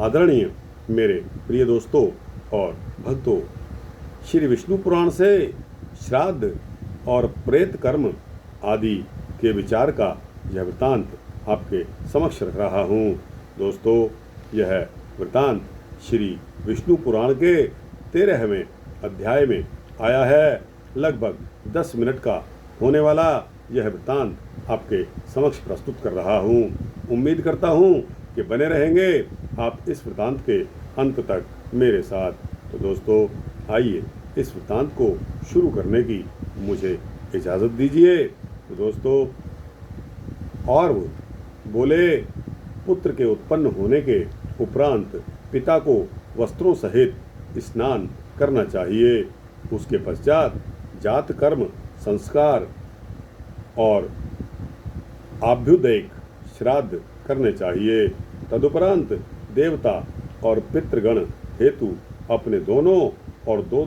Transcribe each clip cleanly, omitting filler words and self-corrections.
आदरणीय मेरे प्रिय दोस्तों और भक्तों, श्री विष्णु पुराण से श्राद्ध और प्रेत कर्म आदि के विचार का यह वृत्तांत आपके समक्ष रख रहा हूँ। दोस्तों, यह वृत्तांत श्री विष्णु पुराण के 13वें अध्याय में आया है। लगभग 10 मिनट का होने वाला यह वृत्तांत आपके समक्ष प्रस्तुत कर रहा हूँ। उम्मीद करता हूँ कि बने रहेंगे आप इस वृत्तांत के अंत तक मेरे साथ। तो दोस्तों, आइए इस वृत्तांत को शुरू करने की मुझे इजाज़त दीजिए। तो दोस्तों, और वो बोले, पुत्र के उत्पन्न होने के उपरांत पिता को वस्त्रों सहित स्नान करना चाहिए। उसके पश्चात जात कर्म संस्कार और आभ्युदयिक श्राद्ध करने चाहिए। तदुपरांत देवता और पितृगण हेतु अपने दोनों और दो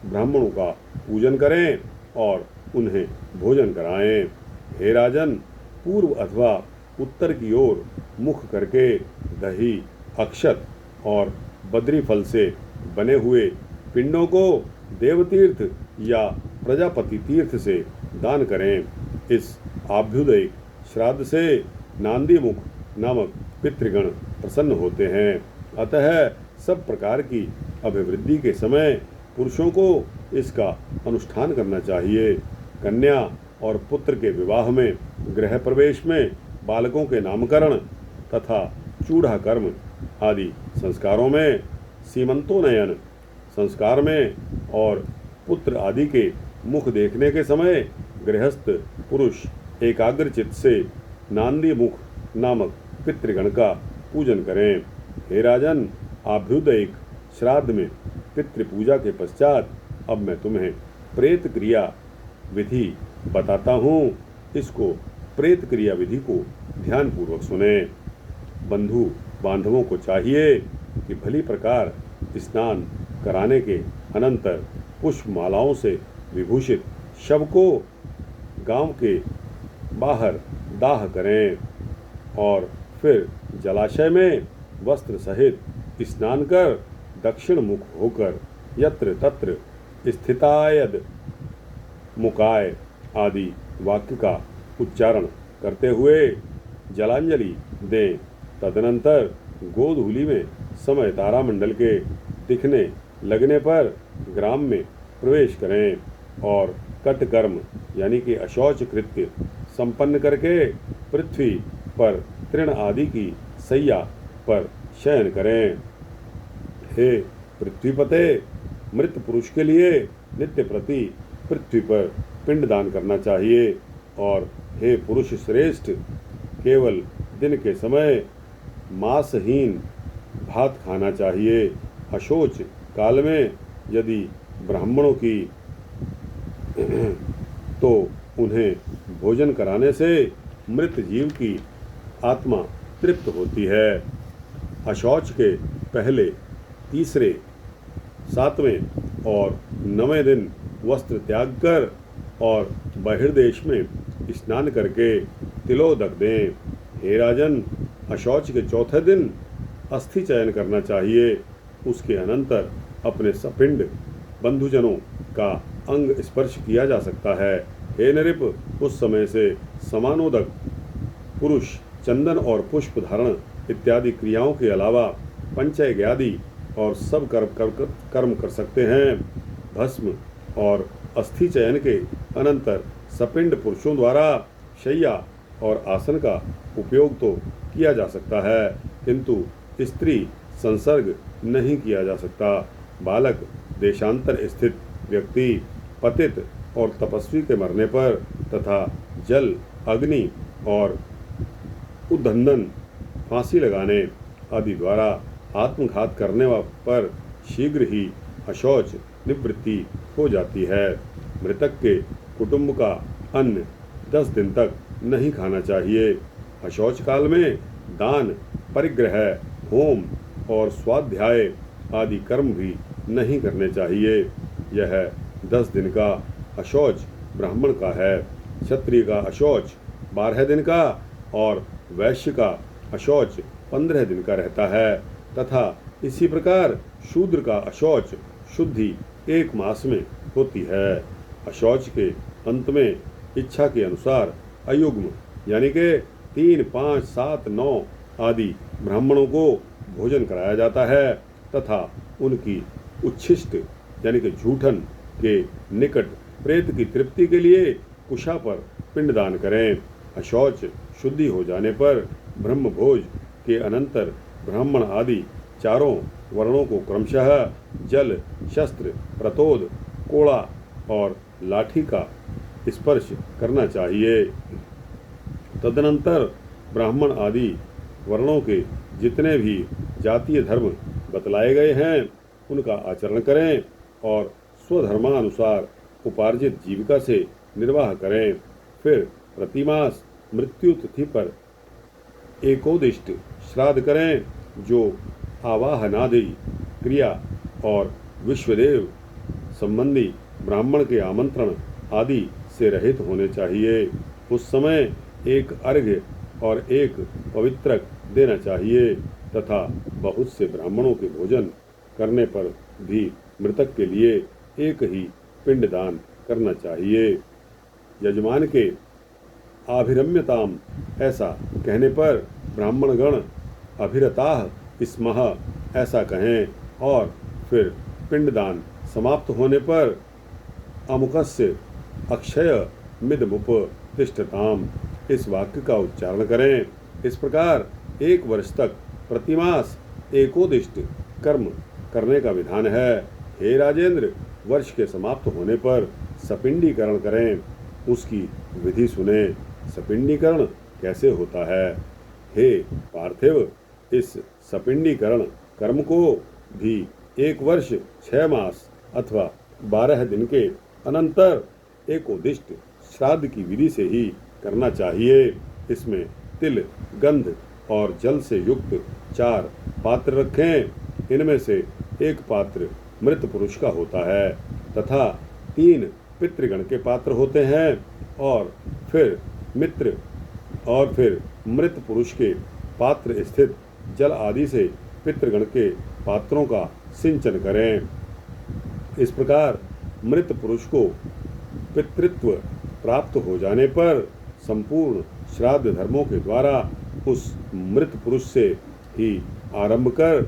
ब्राह्मणों का पूजन करें और उन्हें भोजन कराएं। हे राजन, पूर्व अथवा उत्तर की ओर मुख करके दही, अक्षत और बद्री फल से बने हुए पिंडों को देवतीर्थ या प्रजापति तीर्थ से दान करें। इस आभ्युदयिक श्राद्ध से नांदी मुख नामक पितृगण प्रसन्न होते हैं। अतः सब प्रकार की अभिवृद्धि के समय पुरुषों को इसका अनुष्ठान करना चाहिए। कन्या और पुत्र के विवाह में, गृह प्रवेश में, बालकों के नामकरण तथा चूड़ा कर्म आदि संस्कारों में, सीमंतोन्नयन संस्कार में और पुत्र आदि के मुख देखने के समय गृहस्थ पुरुष एकाग्रचित्त से नांदी मुख नामक पितृगण का पूजन करें। हे राजन, आभ्युदयिक श्राद्ध में पितृपूजा के पश्चात अब मैं तुम्हें प्रेत क्रिया विधि बताता हूँ। इसको प्रेत क्रिया विधि को ध्यानपूर्वक सुने। बंधु बांधवों को चाहिए कि भली प्रकार स्नान कराने के अनंतर पुष्पमालाओं से विभूषित शव को गांव के बाहर दाह करें और फिर जलाशय में वस्त्र सहित स्नान कर दक्षिण मुख होकर यत्र तत्र स्थितायद मुकाय आदि वाक्य का उच्चारण करते हुए जलांजलि दें। तदनंतर गोधूली में समय तारामंडल के दिखने लगने पर ग्राम में प्रवेश करें और कटकर्म यानी कि अशौच कृत्य संपन्न करके पृथ्वी पर तृण आदि की सैया पर शयन करें। हे पृथ्वीपते, मृत पुरुष के लिए नित्य प्रति पृथ्वी पर पिंडदान करना चाहिए। और हे पुरुष श्रेष्ठ, केवल दिन के समय मांसहीन भात खाना चाहिए। अशोच काल में यदि ब्राह्मणों की तो उन्हें भोजन कराने से मृत जीव की आत्मा तृप्त होती है। अशौच के पहले, तीसरे, 7वें और 9वें दिन वस्त्र त्याग कर और बहिर्देश में स्नान करके तिलोदक दें। हे राजन, अशौच के चौथे दिन अस्थि चयन करना चाहिए। उसके अनंतर अपने सपिंड बंधुजनों का अंग स्पर्श किया जा सकता है। हे नृप, उस समय से समानोदक पुरुष चंदन और पुष्प धारण इत्यादि क्रियाओं के अलावा पंचयज्ञ आदि और सब कर्म कर सकते हैं। भस्म और अस्थि चयन के अनंतर सपिंड पुरुषों द्वारा शैया और आसन का उपयोग तो किया जा सकता है, किंतु स्त्री संसर्ग नहीं किया जा सकता। बालक, देशांतर स्थित व्यक्ति, पतित और तपस्वी के मरने पर तथा जल, अग्नि और उद्दंडन, फांसी लगाने आदि द्वारा आत्मघात करने पर शीघ्र ही अशौच निवृत्ति हो जाती है। मृतक के कुटुंब का अन्न 10 दिन तक नहीं खाना चाहिए। अशौच काल में दान, परिग्रह, होम और स्वाध्याय आदि कर्म भी नहीं करने चाहिए। यह 10 दिन का अशौच ब्राह्मण का है। क्षत्रिय का अशौच 12 दिन का और वैश्य का अशौच 15 दिन का रहता है। तथा इसी प्रकार शूद्र का अशौच शुद्धि 1 मास में होती है। अशौच के अंत में इच्छा के अनुसार अयुग्म यानी कि 3, 5, 7, 9 आदि ब्राह्मणों को भोजन कराया जाता है तथा उनकी उच्छिष्ट यानी कि झूठन के निकट प्रेत की तृप्ति के लिए कुशा पर पिंडदान करें। अशौच शुद्धि हो जाने पर ब्रह्म भोज के अनंतर ब्राह्मण आदि चारों वर्णों को क्रमशः जल, शस्त्र, प्रतोद, कोड़ा और लाठी का स्पर्श करना चाहिए। तदनंतर ब्राह्मण आदि वर्णों के जितने भी जातीय धर्म बतलाए गए हैं उनका आचरण करें और स्वधर्मानुसार उपार्जित जीविका से निर्वाह करें। फिर प्रतिमास मृत्यु तिथि पर एकोदिष्ट श्राद्ध करें जो आवाहनादि क्रिया और विश्वदेव संबंधी ब्राह्मण के आमंत्रण आदि से रहित होने चाहिए। उस समय एक अर्घ्य और एक पवित्रक देना चाहिए तथा बहुत से ब्राह्मणों के भोजन करने पर भी मृतक के लिए एक ही पिंडदान करना चाहिए। यजमान के आभिरम्यताम ऐसा कहने पर ब्राह्मण गण अभिरताः स्मः ऐसा कहें और फिर पिंडदान समाप्त होने पर अमुकस्य अक्षय मिदमुपतिष्ठताम इस वाक्य का उच्चारण करें। इस प्रकार 1 वर्ष तक प्रतिमास एकोदिष्ट कर्म करने का विधान है। हे राजेंद्र, वर्ष के समाप्त होने पर सपिंडीकरण करें, उसकी विधि सुने। सपिंडीकरण कैसे होता है? हे पार्थिव, इस सपिंडीकरण कर्म को भी 1 वर्ष 6 मास अथवा 12 दिन के अनंतर एकोदिष्ट श्राद्ध की विधि से ही करना चाहिए। इसमें तिल, गंध और जल से युक्त 4 पात्र रखें। इनमें से एक पात्र मृत पुरुष का होता है तथा 3 पितृगण के पात्र होते हैं और फिर मृत पुरुष के पात्र स्थित जल आदि से पितृगण के पात्रों का सिंचन करें। इस प्रकार मृत पुरुष को पितृत्व प्राप्त हो जाने पर संपूर्ण श्राद्ध धर्मों के द्वारा उस मृत पुरुष से ही आरंभ कर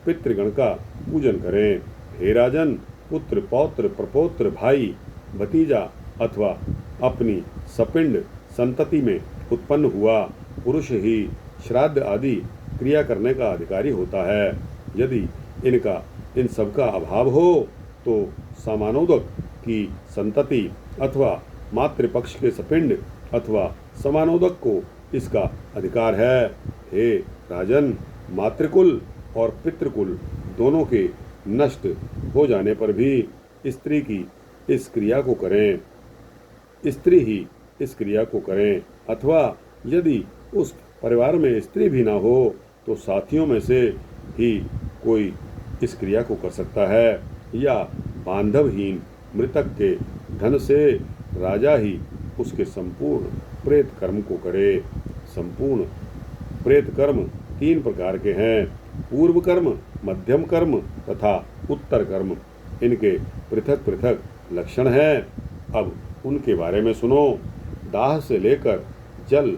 पितृगण का पूजन करें। हे राजन, पुत्र, पौत्र, प्रपौत्र, भाई, भतीजा अथवा अपनी सपिंड संतति में उत्पन्न हुआ पुरुष ही श्राद्ध आदि क्रिया करने का अधिकारी होता है। यदि इन सबका अभाव हो तो समानोदक की संतति अथवा मातृपक्ष के सपिंड अथवा समानोदक को इसका अधिकार है। हे राजन, मातृकुल और पितृकुल दोनों के नष्ट हो जाने पर भी स्त्री ही इस क्रिया को करें अथवा यदि उस परिवार में स्त्री भी ना हो तो साथियों में से ही कोई इस क्रिया को कर सकता है या बांधवहीन मृतक के धन से राजा ही उसके संपूर्ण प्रेत कर्म को करे। संपूर्ण प्रेत कर्म 3 प्रकार के हैं: पूर्व कर्म, मध्यम कर्म तथा उत्तर कर्म। इनके पृथक पृथक लक्षण हैं। अब उनके बारे में सुनो। दाह से लेकर जल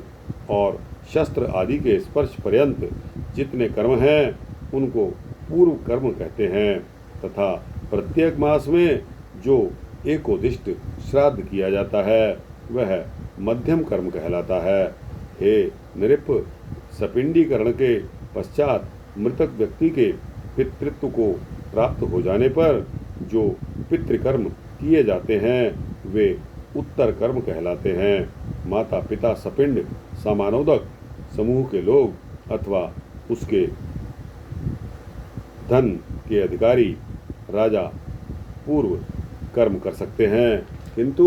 और शस्त्र आदि के स्पर्श पर्यंत जितने कर्म हैं उनको पूर्व कर्म कहते हैं तथा प्रत्येक मास में जो एकोदिष्ट श्राद्ध किया जाता है वह मध्यम कर्म कहलाता है। हे नृप, सपिंडीकरण के पश्चात मृतक व्यक्ति के पितृत्व को प्राप्त हो जाने पर जो पितृकर्म किए जाते हैं वे उत्तर कर्म कहलाते हैं। माता पिता सपिंड समानोदक समूह के लोग अथवा उसके धन के अधिकारी राजा पूर्व कर्म कर सकते हैं, किंतु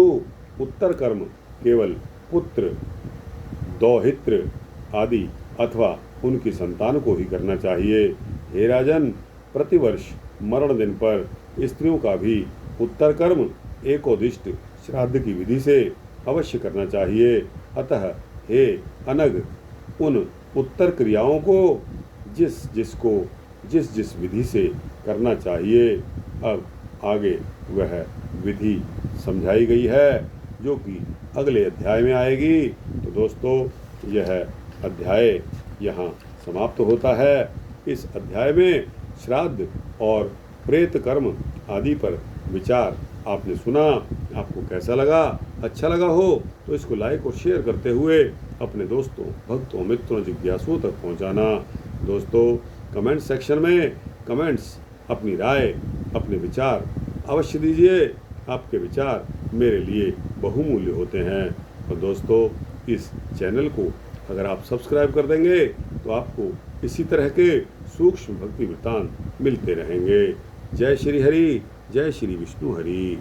उत्तर कर्म केवल पुत्र, दौहित्र आदि अथवा उनकी संतान को ही करना चाहिए। हे राजन, प्रतिवर्ष मरण दिन पर स्त्रियों का भी उत्तर कर्म एकोदिष्ट श्राद्ध की विधि से अवश्य करना चाहिए। अतः हे अनग, उन उत्तर क्रियाओं को जिसको जिस जिस विधि से करना चाहिए, अब आगे वह विधि समझाई गई है जो कि अगले अध्याय में आएगी। तो दोस्तों, यह अध्याय यहाँ समाप्त होता है। इस अध्याय में श्राद्ध और प्रेत कर्म आदि पर विचार आपने सुना। आपको कैसा लगा? अच्छा लगा हो तो इसको लाइक और शेयर करते हुए अपने दोस्तों, भक्तों, मित्रों, जिज्ञासुओं तक पहुंचाना। दोस्तों, कमेंट सेक्शन में कमेंट्स, अपनी राय, अपने विचार अवश्य दीजिए। आपके विचार मेरे लिए बहुमूल्य होते हैं। और दोस्तों, इस चैनल को अगर आप सब्सक्राइब कर देंगे तो आपको इसी तरह के सूक्ष्म भक्ति वृत्तांत मिलते रहेंगे। जय श्री हरि, जय श्री विष्णु हरि।